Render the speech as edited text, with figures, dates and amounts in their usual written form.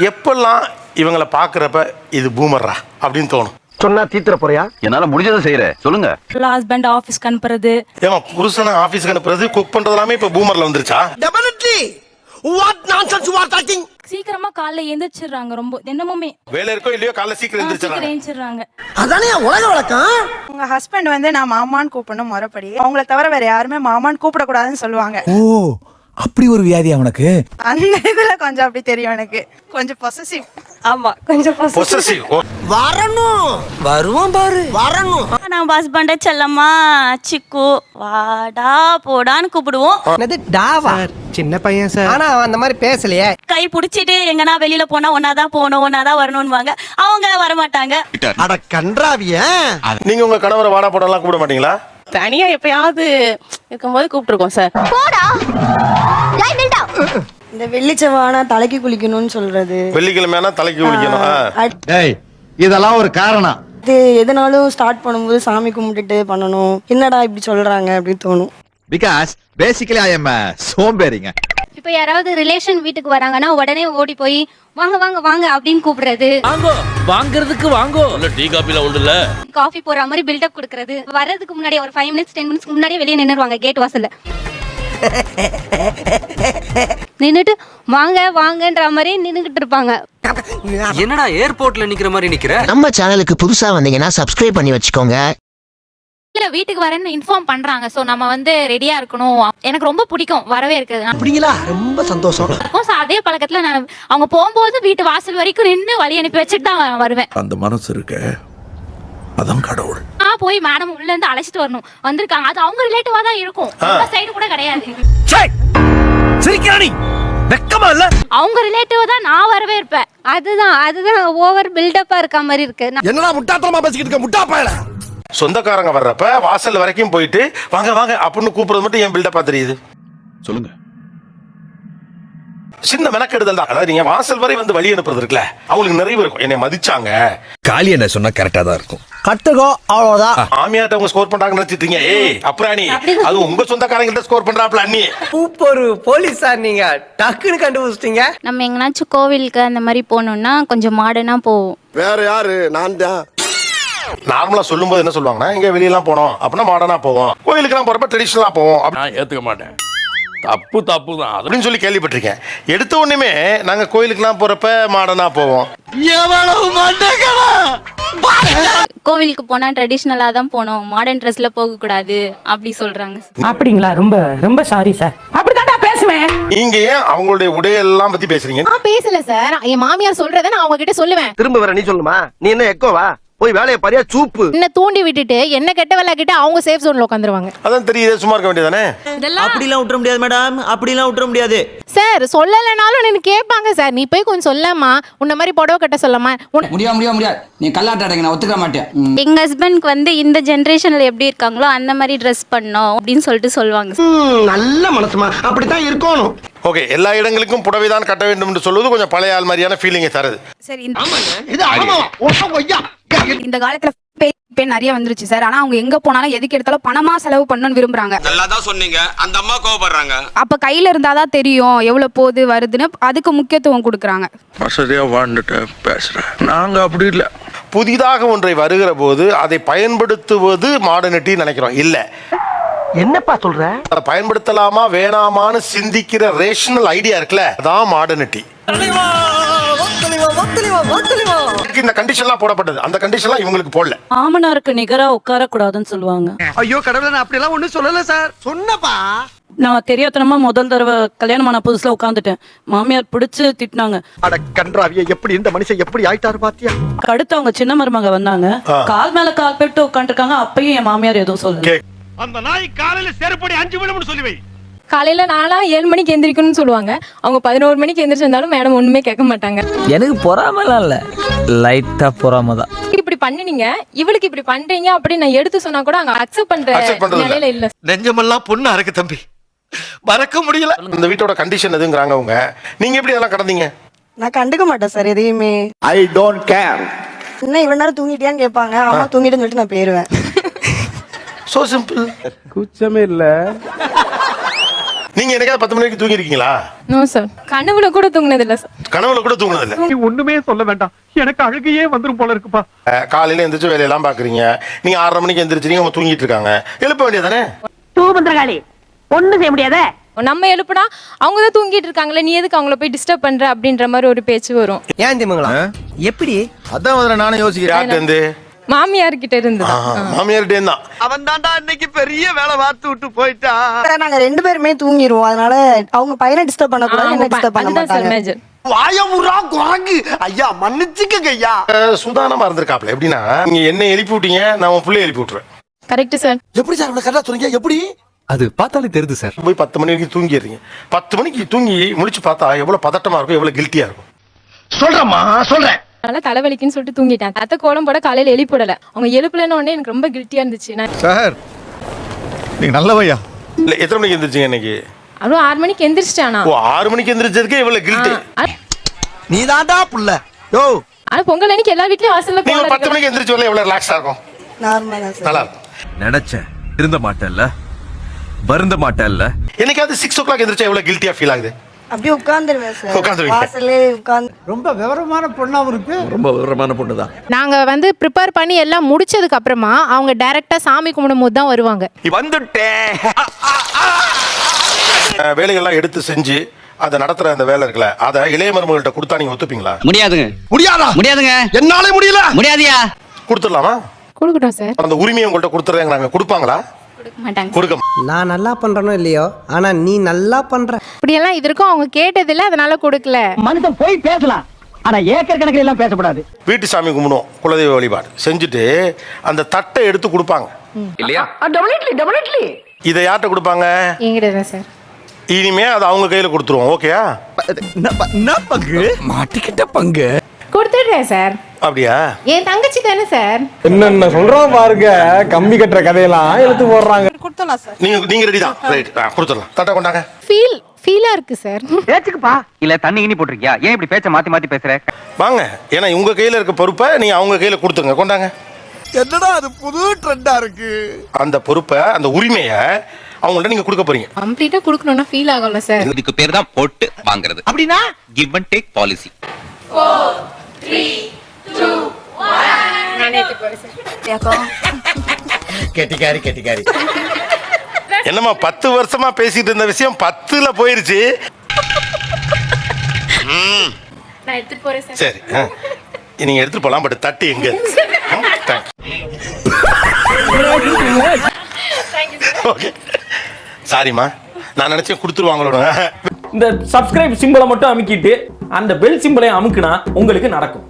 எப்பெல்லாம் இவங்களை பாக்குறப்ப இது பூமர்ரா அப்படின்னு தோணும்? சொன்னா தீத்துற போறியா? என்னால முடிஞ்சதை செய்யறேன், சொல்லுங்க. ஹஸ்பண்ட் ஆபீஸ்க்கு அனுப்புறது, ஏமா புருஷனை ஆபீஸ்க்கு அனுப்புறது, குக் பண்றது எல்லாமே இப்ப பூமர்ல வந்துருச்சா? Definitely. What nonsense you are talking? சீக்கிரமா காலைல எந்திரிச்சிடுறாங்க. ரொம்ப தினமுமே வேலை இருக்கோ இல்லையோ காலைல சீக்கிரம் எந்திரிச்சிடுறாங்க. அதானே உலக வழக்கம். உங்க ஹஸ்பண்ட் வந்து நான் மாமான்னு கூப்பிடணும் முறைப்படி. அவங்கள தவிர வேற யாருமே மாமான்னு கூப்பிடக்கூடாதுன்னு சொல்லுவாங்க. ஓ, அப்படி ஒரு வியாதி அவனுக்கு. அந்த இதுல கொஞ்சம் அப்படி தெரியும் எனக்கு. கொஞ்சம் பொசசிவ். ஆமா, கொஞ்சம் பொசசிவ். வரணும், வருவான் பாரு, வரணும். நான் ஹஸ்பண்ட செல்லம்மா சிக்கு வாடா போடான்னு கூப்பிடுவோம். என்னது டாவா? சின்ன பையன் சார். ஆனா அவன் அந்த மாதிரி பேசலையே. கை பிடிச்சிட்டு எங்கன்னா வெளியில போனா ஒன்னாதான் போகணும், ஒன்னாதான் வரணும்வாங்க. அவங்க வரமாட்டாங்க. அட கன்றாவிய. நீங்க உங்க கணவரை வாடா போடலாம் கூப்பிட மாட்டீங்களா? தனியா எப்பயாவது இருக்கும்போது கூப்பிட்டுருக்கோம் சார். இந்த வெள்ளிச்சவானா தலைக்கு குளிக்கணும்னு சொல்றது, வெள்ளிக்கிழமைனா தலைக்கு குளிக்கணும். இதெல்லாம் ஒரு காரணம். இது எதனாலும் ஸ்டார்ட் பண்ணும்போது சாமி கும்பிட்டுட்டு பண்ணணும். என்னடா இப்படி சொல்றாங்க அப்படின்னு தோணும். பிகாஸ் பேசிக்கலி ஐ எம் சோம்பேறிங்க. இப்ப யாராவது ரிலேஷன் வீட்டுக்கு வராங்கன்னா உடனே ஓடி போய் வாங்க வாங்க வாங்க அப்படின்னு கூப்பிடுறது. வாங்குறதுக்கு வாங்கோ. டீ காபில ஒண்ணுல காஃபி போற மாதிரி பில்டப் கொடுக்கறது. வர்றதுக்கு முன்னாடி ஒரு 5 minutes 10 minutes முன்னாடியே வெளியே நின்னுருவாங்க கேட் வாசல்ல. நின்னுட்டு வாங்க வாங்கன்ற மாதிரி நின்னுகிட்டு இருப்பாங்க. என்னடா ஏர்போர்ட்ல நிக்கிற மாதிரி நிக்கிற? நம்ம சேனலுக்கு புதுசா வந்தீங்கன்னா சப்ஸ்கிரைப் பண்ணி வச்சுக்கோங்க. இல்ல வீட்டுக்கு வரேன்னு இன்ஃபார்ம் பண்றாங்க. சோ நம்ம வந்து ரெடியா இருக்கணும். எனக்கு ரொம்ப பிடிக்கும் வரவே இருக்குது. அப்படிங்களா? ரொம்ப சந்தோஷம். அதே பழக்கத்துல நான் அவங்க போகும்போது வீட்டு வாசல் வரைக்கும் நின்று வழி அனுப்பி வச்சுட்டு தான் வருவேன். அந்த மனசு இருக்க, அதான் கடவுள். போய் மேடம் உள்ள இருந்து அழைச்சிட்டு வரணும். வந்திருக்காங்க, அது அவங்க ரிலேட்டிவா தான் இருக்கும். சைடு கூட கிடையாது. சிரிக்கிறானி வெக்கமா இல்ல? அவங்க ரிலேட்டிவ் தான் நான் வரவே இருப்பேன். அதுதான் ஓவர் பில்டப்பா இருக்க மாதிரி இருக்கு. என்னடா முட்டாத்தனமா பேசிக்கிட்டு இருக்க முட்டா பயல. சொந்தக்காரங்க வர்றப்ப வாசல் வரைக்கும் போயிட்டு வாங்க வாங்க அப்படின்னு கூப்பிடுறது மட்டும் ஏன் பில்டப்பா தெரியுது? சொல்லுங்க. சின்ன மெனக்கெடுதல் தான். அதாவது நீங்க வாசல் வரை வந்து வழி அனுப்புறது இருக்குல்ல, அவங்களுக்கு நிறைவு இருக்கும். என்னை மதிச்சாங்க, காலி என்ன சொன்னா கரெக்டா தான் இருக்கும். கத்துக்கோ, அவ்வளவுதான். மாமியார்ட்ட அவங்க ஸ்கோர் பண்றாங்கன்னு நினைச்சிட்டீங்க. அப்புறம் அது உங்க சொந்தக்காரங்க ஸ்கோர் பண்றாப்ல அண்ணி. சூப்பர் போலீஸா நீங்க, டக்குன்னு கண்டுபிடிச்சிட்டீங்க. நம்ம எங்கனாச்சும் கோவிலுக்கு அந்த மாதிரி போகணும்னா கொஞ்சம் மாடர்னா போவோம். வேற யாரு? நான் தான். நார்மலா சொல்லும் போது என்ன சொல்லுவாங்கன்னா, இங்க வெளியெல்லாம் போனோம் அப்படின்னா மாடர்னா போவோம், கோயிலுக்கு எல்லாம் போறப்ப ட்ரெடிஷனலா போவோம். நான் ஏத்துக்க மாட்டேன். தப்பு தான் அப்படின்னு சொல்லி கேள்விப்பட்டிருக்கேன். எடுத்த உடனே நாங்க கோயிலுக்குலாம் போறப்ப மாடர்னா போவோம். கோவிலுக்கு போனா ட்ரெடிஷனலா தான் போனோம், மாடர்ன் ட்ரெஸ்ல போக கூடாது அப்படி சொல்றாங்க. அப்படிங்களா? ரொம்ப ரொம்ப சாரி சார். அப்படிதான் பேசுவேன். நீங்க ஏன் அவங்களுடைய உடையெல்லாம் பத்தி பேசுறீங்க? நான் பேசல சார். என் மாமியார் சொல்றதை நான் அவங்க கிட்ட சொல்லுவேன். திரும்ப வேற நீ சொல்லுமா? நீ என்ன எக்கோவா? போய் வேலையை பாரியா சூப்பு. என்ன தூண்டி விட்டுட்டு என்ன கெட்ட வேலை கிட்ட அவங்க சேஃப் ஜோன்ல உட்காந்துருவாங்க. அதான் தெரியுது, சும்மா இருக்க வேண்டியதானே. அப்படிலாம் விட்டுற முடியாது மேடம், அப்படிலாம் விட்டுற முடியாது சார். சொல்லலைனாலும் எனக்கு கேட்பாங்க சார். நீ போய் கொஞ்சம் சொல்லமா, உன்ன மாதிரி புடவை கட்ட சொல்லமா. முடியாது. நீ கல்லாட்டாடங்க, நான் ஒத்துக்க மாட்டேன். எங்க ஹஸ்பண்ட்க்கு வந்து இந்த ஜெனரேஷன்ல எப்படி இருக்காங்களோ அந்த மாதிரி ட்ரெஸ் பண்ணோம் அப்படின்னு சொல்லிட்டு சொல்லுவாங்க. நல்ல மனசுமா, அப்படித்தான் இருக்கணும். ஓகே, எல்லா இடங்களுக்கும் புடவைதான் கட்ட வேண்டும் என்று சொல்வது கொஞ்சம் பழைய ஆள் மாதிரியான ஃபீலிங்கை தருது. சரி, இது இந்த காலத்துல பெண் நிறைய வந்துருச்சு சார். ஆனா அவங்க எங்க போனாலும் எதுக்கு எடுத்தாலும் பணமா செலவு பண்ணணும்னு விரும்புறாங்க. நல்லாதான் சொன்னீங்க. அந்த அம்மா கோவப்படுறாங்க. அப்ப கையில இருந்தாதான் தெரியும் எவ்வளவு போகுது வருதுன்னு, அதுக்கு முக்கியத்துவம் கொடுக்கறாங்க. வசதியா வாழ்ந்துட்டு பேசுறேன். நாங்க அப்படி இல்ல. புதிதாக ஒன்றை வருகிற போது அதை பயன்படுத்துவது மாடர்னிட்டி நினைக்கிறோம். இல்ல, என்னப்பா சொல்ற? அதை பயன்படுத்தலாமா வேணாமான்னு சிந்திக்கிற ரேஷனல் ஐடியா இருக்குல்ல, அதான் மாடர்னிட்டி. இந்த கண்டிஷன்லாம் போடப்பட்டது, அந்த கண்டிஷன்லாம் இவங்களுக்கு போடல. மாமனாருக்கு நிகரா உட்கார கூடாதுன்னு சொல்லுவாங்க. ஐயோ கடவுளே, நான் அப்படி எல்லாம் ஒண்ணும் சொல்லல சார். சொன்னப்பா. நான் தெரியாதனமா முதல் தடவை கல்யாணம் ஆன புதுசுல உட்காந்துட்டேன். மாமியார் பிடிச்சு திட்டினாங்க. அட கன்றாவிய, எப்படி இந்த மனுஷன் எப்படி ஆயிட்டாரு பாத்தியா? அடுத்து அவங்க சின்ன மருமக வந்தாங்க. கால் மேல கால் போட்டு உட்காந்துருக்காங்க. அப்பயும் என் மாமியார் எதுவும் சொல்லல. அந்த நாய் காலையில செருப்படி 5 விழும்னு சொல்லி வை. காலையில நாளா 7 மணிக்கு எந்திரிக்கணும்னு சொல்லுவாங்க. அவங்க 11 மணிக்கு எந்திரிச்சிருந்தாலும் மேடம் ஒண்ணுமே கேட்க மாட்டாங்க. எனக்கு பொறாமலாம் இல்ல, லைட்டா பொறாம தான். இப்படி பண்ணினீங்க, இவளுக்கு இப்படி பண்றீங்க அப்படின்னு நான் எடுத்து சொன்னா கூட அவங்க அக்செப்ட் பண்ற நிலையில இல்ல. நெஞ்சமெல்லாம் பொண்ணு அறக்கு தம்பி, மறக்க முடியல. இந்த வீட்டோட கண்டிஷன் எதுங்கறாங்க அவங்க. நீங்க எப்படி அதெல்லாம் கடந்தீங்க? நான் கண்டுக்க மாட்டேன் சார் எதையுமே. I don't care. என்ன இவ்வளவு நேரம் தூங்கிட்டியான்னு கேட்பாங்க. ஆமா தூங்கிட்டேன்னு சொல்லிட்டு நான் போயிருவேன். So simple. குச்சமே இல்ல. நீங்க நீங்க என்னைக்காவது 10 மணிக்கு தூங்கி இருக்கீங்களா? நோ சார், கனவுல கூட தூங்கினது இல்ல சார். கனவுல கூட தூங்குனது இல்ல? நீ ஒண்ணுமே சொல்ல வேண்டாம், எனக்கு அழுகையே வந்துரும் போல இருக்குப்பா. காலையில எந்திரிச்சு வேலையெல்லாம் பாக்குறீங்க, நீங்க 6:30 மணிக்கு எந்திரிச்சு அவங்க தூங்கிட்டு இருக்காங்க, எழுப்ப வேண்டியதானே? தூபந்திரகாளி ஒண்ணும் செய்ய முடியாதே. நம்ம எழுப்புனா அவங்க தான் தூங்கிட்டு இருக்காங்களே, நீ எதுக்கு அவங்கள போய் டிஸ்டர்ப் பண்ற அப்படின்ற மாதிரி ஒரு பேச்சு வரும். ஏன் திமுங்களா? எப்படி? அதான் முதல்ல நானும் யோசிக்கிறேன். யார்கிட்ட இருந்து? மாமியார் கிட்ட இருந்து. மாமியார்கிட்டே தான். அவன் தாண்டா இன்னைக்கு பெரிய வேலை பார்த்து விட்டு போயிட்டான். நாங்க 2 பேருமே தூங்கிடுவோம், அதனால அவங்க பையனை டிஸ்டர்ப் பண்ண கூடாது, என்ன டிஸ்டர்ப் பண்ண மாட்டாங்க. வாயமுறா குரங்கு ஐயா, மன்னிச்சுக்கங்க ஐயா. சுதானமா இருந்திருக்காப்ல. எப்படின்னா, நீங்க என்ன எழுப்பி விட்டீங்க, நான் உன் பிள்ளை எழுப்பி விட்டுருவேன். Correct sir. எப்படி சார் கரெக்டா சொல்றீங்க? எப்படி? அது பார்த்தாலே தெரியுது சார். போய் 10 மணிக்கு தூங்கிடுறீங்க. 10 மணிக்கு தூங்கி முழிச்சு பார்த்தா எவ்வளவு பதட்டமா இருக்கும், எவ்வளவு கில்ட்டியா இருக்கும். சொல்றேம்மா, சொல்றேன். அதனால தலைவலிக்குன்னு சொல்லிட்டு தூங்கிட்டேன். அத்தை கோலம் போட காலையில எழுப்பிடல. அவங்க எழுப்பலன்னு உடனே எனக்கு ரொம்ப கில்ட்டியா இருந்துச்சு. சார் நீங்க நல்லவையா. இல்ல, எத்தனை மணிக்கு எந்திரிச்சீங்க இன்னைக்கு? அதுவும் 6 மணிக்கு எந்திரிச்சிட்டானா. ஓ, 6 மணிக்கு எந்திரிச்சதுக்கே இவ்வளவு கில்ட்டி. நீ தாண்டா புள்ள. யோ, ஆனா பொங்கல் அன்னைக்கு எல்லா வீட்லயும் வாசல்ல நீங்க கோலம் 10 மணிக்கு எந்திரிச்சு வரல எவ்வளவு ரிலாக்ஸா இருக்கும்? நார்மலா சார். நல்லா இருக்கும். நினைச்சேன் இருந்த மாட்டேல்ல, வருந்த மாட்டேல்ல. என்னைக்காவது 6 o'clock எந்திரிச்சா எவ்வளவு கில்ட்டியா ஃபீல் ஆகுது? அப்படியே உட்கார்ந்துருவேன் சார். உட்கார்ந்துருவீங்க. வாசல்லே உட்கார்ந்து. ரொம்ப விவரமான பொண்ணாவும் இருக்கு. ரொம்ப விவரமான பொண்ணுதான். நாங்க வந்து ப்ரிப்பேர் பண்ணி எல்லாம் முடிச்சதுக்கு அப்புறமா அவங்க டைரக்டா சாமி கும்பிடும் போது தான் வருவாங்க. வந்துட்டேன். வேலைகள்லாம் எடுத்து செஞ்சு அதை நடத்துற அந்த வேலை இருக்குல்ல, அதை இளைய மருமகள்கிட்ட கொடுத்தா நீங்க ஒத்துப்பீங்களா? முடியாதுங்க. முடியாதா? முடியாதுங்க. என்னாலே முடியல. முடியாதியா? கொடுத்துடலாமா? கொடுக்கட்டும் சார். அந்த உரிமையை உங்கள்கிட்ட கொடுத்துறாங்க, கொடுப்பாங்களா? மாட்டாங்க. கொடுக்க நான் நல்லா பண்றனோ இல்லையோ, ஆனா நீ நல்லா பண்ற. இப்படியெல்லாம் இது இருக்கும் அவங்க கேட்டதில்ல, அதனால கொடுக்கல. மனுஷன் போய் பேசலாம், ஆனா ஏக்கர் கணக்கில் எல்லாம் பேசக்கூடாது. வீட்டு சாமி கும்பிடுவோம், குலதெய்வ வழிபாடு செஞ்சுட்டு அந்த தட்டை எடுத்து கொடுப்பாங்க இல்லையா? டெபினெட்லி. இதை யார்கிட்ட கொடுப்பாங்க? என்கிட்ட தான் சார். இனிமே அது அவங்க கையில கொடுத்துருவோம். ஓகேயா? பங்கு மாட்டிக்கிட்ட பங்கு கொடுத்துடுறேன் சார். அப்படியா? என் தங்கச்சி தானே சார். என்னென்ன சொல்றோம் பாருங்க, கம்பி கட்டுற கதையெல்லாம் எடுத்து போடுறாங்க. கொடுத்தலாம் சார். நீங்க ரெடி தான்? ரைட், கொடுத்துடலாம். தட்டை கொண்டாங்க. ஃபீலா இருக்கு சார். பேச்சுக்குப்பா இல்ல தண்ணி இனி போட்டுருக்கியா? ஏன் இப்படி பேச்ச மாத்தி மாத்தி பேசுற? வாங்க, ஏன்னா உங்க கையில இருக்க பொறுப்பை நீங்க அவங்க கையில கொடுத்துருங்க. கொண்டாங்க. என்னடா அது புது ட்ரெண்டா இருக்கு. அந்த பொறுப்பை, அந்த உரிமையை அவங்கள்ட்ட நீங்க கொடுக்க போறீங்க. கம்ப்ளீட்டா கொடுக்கணும்னா ஃபீல் ஆகும்ல சார். இதுக்கு பேர் தான் போட்டு வாங்குறது. அப்படின்னா கிவ் அண்ட் டேக் பாலிசி. 4 3 2 1 நானே போறேன் சார். கெட்டிக்காரி. என்னம்மா 10 வருஷமா பேசிட்டு இருந்த விஷயம் 10ல போயிருச்சு. நான் எடுத்து போறேன் சார். சரி, நீங்க எடுத்துட்டு போலாம். பட் தட்டு எங்க? ஓகே, சாரிம்மா, நான் நினைச்சேன் கொடுத்துருவாங்களோட. இந்த சப்ஸ்கிரைப் சிம்பிளை மட்டும் அமுக்கிட்டு அந்த பெல் சிம்பிளை அமுக்குனா உங்களுக்கு நடக்கும்.